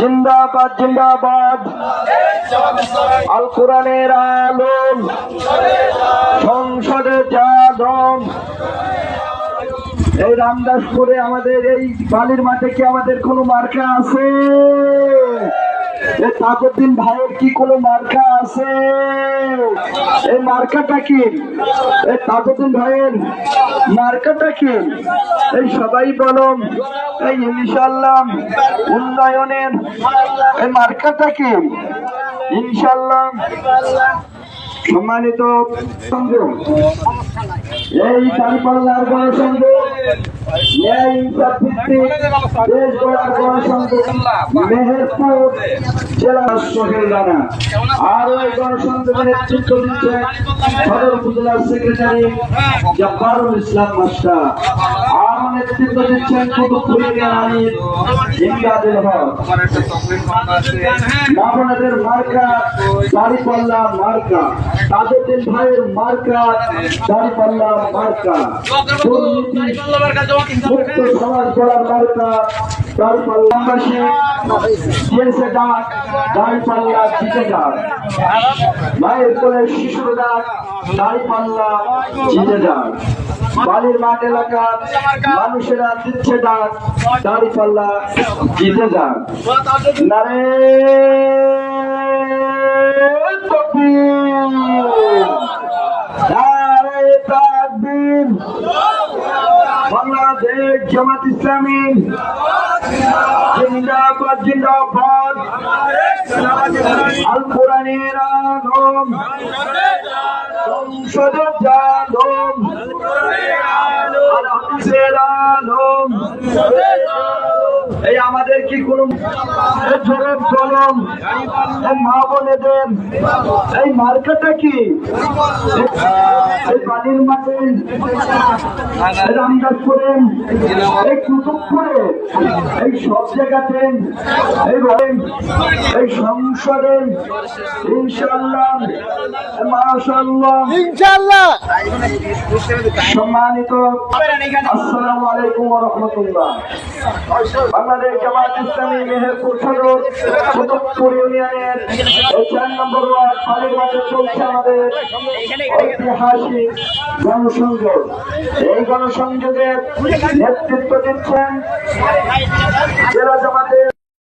জিন্দাবাদ জিন্দাবাদ। আল কোরআনের আলোম সংসদে যাদম। এই রামদাসপুরে আমাদের এই বালির মাঠে কি আমাদের কোনো মার্কা আছে? তাজউদ্দিন ভাইয়ের কি কোনো মার্কা আছে? এই মার্কাটা কি? এই তাজউদ্দিন ভাইয়ের মার্কাটা কি? এই সবাই বলুন, এই ইনশাআল্লাহ উন্নয়নের এই মার্কাটা কি? ইনশাআল্লাহ। সম্মানিত এই দাঁড়িপাল্লার গণসংঘ, ন্যায় ইনসাফ ভিত্তিক দেশ গড়ার গণসংঘ মেহেরপুর জেলা সোহেল রানা। আরো এই গণসংঘের নেতৃত্ব দিচ্ছেন সদর উপজেলার সেক্রেটারি জব্বারুল ইসলাম মাস্টার। আরো নেতৃত্ব দিচ্ছেন কুতুবপুর ইউনিয়ন আমির ইমদাদুল হক। মামুনাদের মার্কা দাঁড়িপাল্লা মার্কা, তাজউদ্দিন ভাইয়ের মার্কা দাঁড়িপাল্লা মার্কা, মুক্ত সমাজ গড়ার মার্কা দাঁড়িপাল্লাবাসী দিয়েছে ডাক, দাঁড়িপাল্লা জিতে যাক। মায়ের কোলে শিশুর ডাক, দাঁড়িপাল্লা জিতে যাক। বালির মাঠ এলাকার মানুষেরা দিচ্ছে ডাক, দাঁড়িপাল্লা জিতে যাক। নারে তাকবীর। বাংলাদেশ জামাত ইসলামী জিন্দাবাদ জিন্দাবাদ। আল কোরআনের আলম সংসদে যাদম, আল হাদিসের আলম। এই আমাদের কি কোন জোরে কলম মা বোনেদের এই মার্কাটা কি? এই বালির মাঠে রামদাসপুরে এই কুতুবপুরে এই সব জায়গাতে এই সংসদে ইনশাআল্লাহ মাশাআল্লাহ ইনশাআল্লাহ। সম্মানিত আসসালামু আলাইকুম ওয়া রাহমাতুল্লাহ। বাংলাদেশ জামাত ইসলামী মেহেরপুর সদর কুতুবপুর ইউনিয়নের 4 নম্বর ওয়ার্ড বালির মাঠে চলছে আমাদের ঐতিহাসিক গণসংযোগ। এই গণসংযোগের নেতৃত্ব দিচ্ছেন জেলা জামাতের